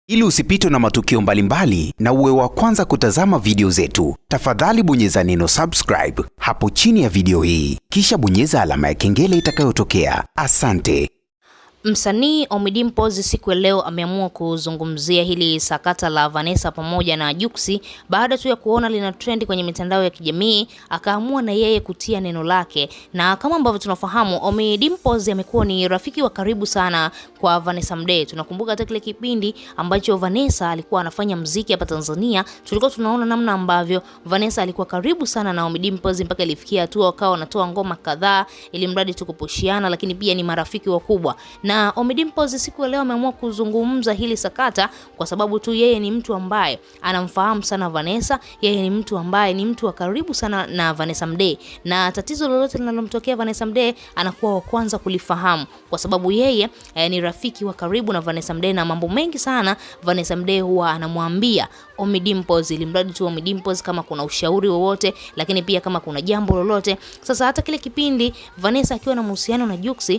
Ili usipitwe na matukio mbalimbali na uwe wa kwanza kutazama video zetu, tafadhali bonyeza neno subscribe hapo chini ya video hii, kisha bonyeza alama ya kengele itakayotokea. Asante. Msanii Ommy Dimpoz siku ya leo ameamua kuzungumzia hili sakata la Vanessa pamoja na Jux. Baada tu ya kuona lina trend kwenye mitandao ya kijamii, akaamua na yeye kutia neno lake. Na kama ambavyo tunafahamu, Ommy Dimpoz amekuwa ni rafiki wa karibu sana kwa Vanessa Mdee. Tunakumbuka hata kile kipindi ambacho Vanessa alikuwa anafanya muziki hapa Tanzania, tulikuwa tunaona namna ambavyo Vanessa alikuwa karibu sana na Ommy Dimpoz mpaka ilifikia hatua wakawa wanatoa ngoma kadhaa ili mradi tukupushiana, lakini pia ni marafiki wakubwa. Na Ommy Dimpoz siku ya leo ameamua kuzungumza hili sakata kwa sababu tu yeye ni mtu ambaye anamfahamu sana Vanessa, yeye ni mtu ambaye ni mtu wa karibu sana na Vanessa Mdee, na tatizo lolote linalomtokea Vanessa Mdee anakuwa wa kwanza kulifahamu kwa sababu yeye ni rafiki wa karibu na Vanessa Mdee, na mambo mengi sana Vanessa Mdee huwa anamwambia Ommy Dimpoz ili mradi tu Ommy Dimpoz kama kuna ushauri wowote, lakini pia kama kuna jambo lolote. Sasa hata kile kipindi Vanessa akiwa na mahusiano na Jux,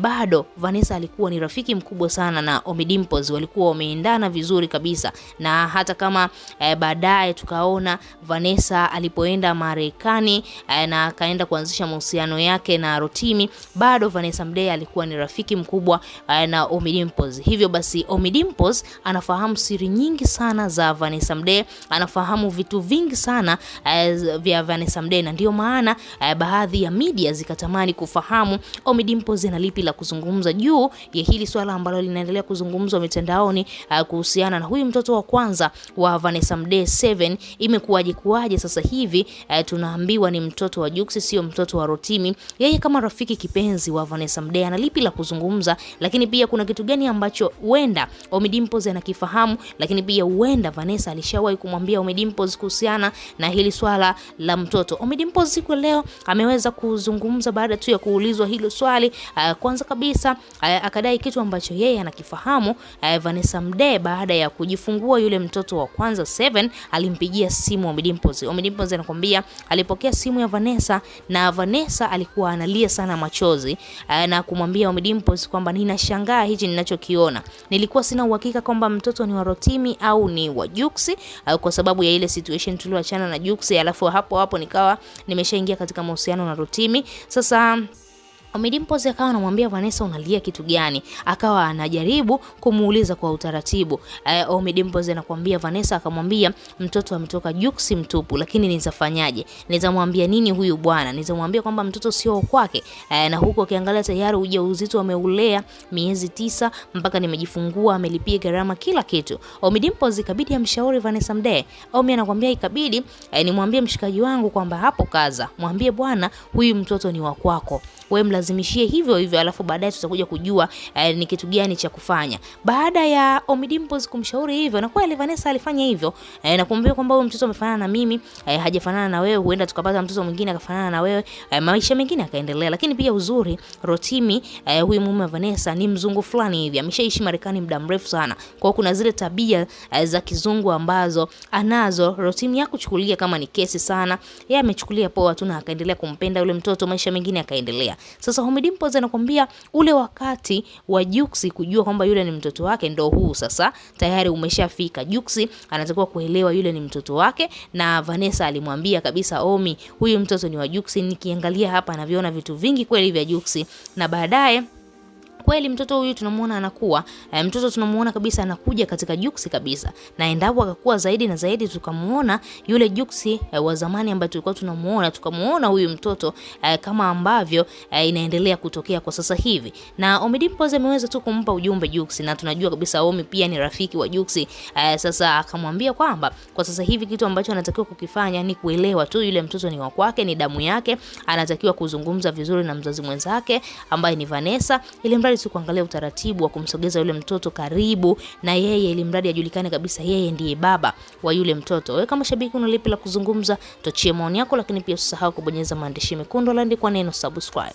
bado Vanessa alikuwa ni rafiki mkubwa sana na Ommy Dimpoz, walikuwa wameendana vizuri kabisa. Na hata kama baadaye tukaona Vanessa alipoenda Marekani na akaenda kuanzisha mahusiano yake na Rotimi, bado Vanessa Mdee alikuwa ni rafiki mkubwa na Ommy Dimpoz. Hivyo basi Ommy Dimpoz anafahamu siri nyingi sana za Vanessa Mdee, anafahamu vitu vingi sana vya Vanessa Mdee, na ndio maana baadhi ya media zikatamani kufahamu Ommy Dimpoz ana lipi la kuzungumza juu ya hili swala ambalo linaendelea kuzungumzwa mitandaoni kuhusiana na huyu mtoto wa kwanza wa Vanessa Mdee 7. Imekuwaje sasa hivi tunaambiwa ni mtoto wa Jux, sio mtoto wa Rotimi. Yeye kama rafiki kipenzi wa Vanessa Mdee ana lipi la kuzungumza, lakini pia kuna kitu gani ambacho huenda Ommy Dimpoz anakifahamu, lakini pia huenda Vanessa alishawahi kumwambia Ommy Dimpoz kuhusiana na hili swala la mtoto. Ommy Dimpoz siku leo ameweza kuzungumza baada tu ya kuulizwa hilo swali. Kwanza kabisa akadai kitu ambacho yeye anakifahamu. Vanessa Mdee baada ya kujifungua yule mtoto wa kwanza 7 alimpigia simu Ommy Dimpoz. Ommy Dimpoz anakuambia alipokea simu ya Vanessa na Vanessa alikuwa analia sana machozi na kumwambia Ommy Dimpoz kwamba ninashangaa hichi ninachokiona. Nilikuwa sina uhakika kwamba mtoto ni wa Rotimi au ni wa Jux kwa sababu ya ile situation tulioachana na Jux, alafu hapo nikawa nimeshaingia katika mahusiano na Rotimi. Sasa Ommy Dimpoz akawa anamwambia Vanessa unalia kitu gani? Akawa anajaribu kumuuliza kwa utaratibu. Ommy Dimpoz anakuambia Vanessa akamwambia mtoto ametoka Jux mtupu, lakini nitafanyaje? Nitamwambia nini huyu bwana? Nitamwambia kwamba mtoto sio kwake. Na huko ukiangalia tayari ujauzito ameulea miezi 9 mpaka nimejifungua, amelipia gharama kila kitu. Ommy Dimpoz ikabidi amshauri Vanessa Mdee. Ommy anakuambia ikabidi nimwambie mshikaji wangu kwamba hapo kaza, mwambie bwana huyu mtoto ni wa kwako, wewe mlazimishie hivyo, alafu baadaye tutakuja kujua ni kitu gani cha kufanya. Baada ya Ommy Dimpoz kumshauri hivyo, na kweli Vanessa alifanya hivyo, na kumwambia kwamba huyu mtoto amefanana na mimi, hajafanana na wewe, huenda tukapata mtoto mwingine akafanana na wewe, maisha mengine akaendelea. Lakini pia uzuri Rotimi, huyu mume wa Vanessa ni mzungu fulani hivi, ameshaishi Marekani muda mrefu sana. Kwa hiyo kuna zile tabia za kizungu ambazo anazo Rotimi hakuchukulia kama ni kesi sana. Yeye amechukulia poa tu na akaendelea kumpenda yule mtoto, maisha mengine akaendelea. Sasa Ommy Dimpoz anakuambia ule wakati wa Jux kujua kwamba yule ni mtoto wake ndo huu sasa tayari umeshafika. Jux anatakiwa kuelewa yule ni mtoto wake, na Vanessa alimwambia kabisa Ommy huyu mtoto ni wa Jux. Nikiangalia hapa anaviona vitu vingi kweli vya Jux, na baadaye kweli mtoto huyu tunamuona anakuwa, mtoto tunamuona kabisa anakuja katika Jux kabisa, na endapo akakuwa zaidi na zaidi tukamuona yule Jux wa zamani ambaye tulikuwa tukamuona huyu mtoto kama ambavyo inaendelea kutokea kwa sasa hivi. Na Ommy Dimpoz ameweza tu kumpa ujumbe Jux, na tunajua kabisa Ommy pia ni rafiki wa Jux. Sasa akamwambia kwamba kwa sasa hivi kitu ambacho anatakiwa kukifanya ni kuelewa tu yule mtoto ni wa kwake, ni damu yake, anatakiwa kuzungumza vizuri na mzazi mwenzake ambaye ni Vanessa, ili mradi tu kuangalia utaratibu wa kumsogeza yule mtoto karibu na yeye, ili mradi ajulikane kabisa yeye ndiye baba wa yule mtoto. Wewe kama shabiki una lipi la kuzungumza? Tochie maoni yako, lakini pia usisahau kubonyeza maandishi mekundu yaliyoandikwa neno subscribe.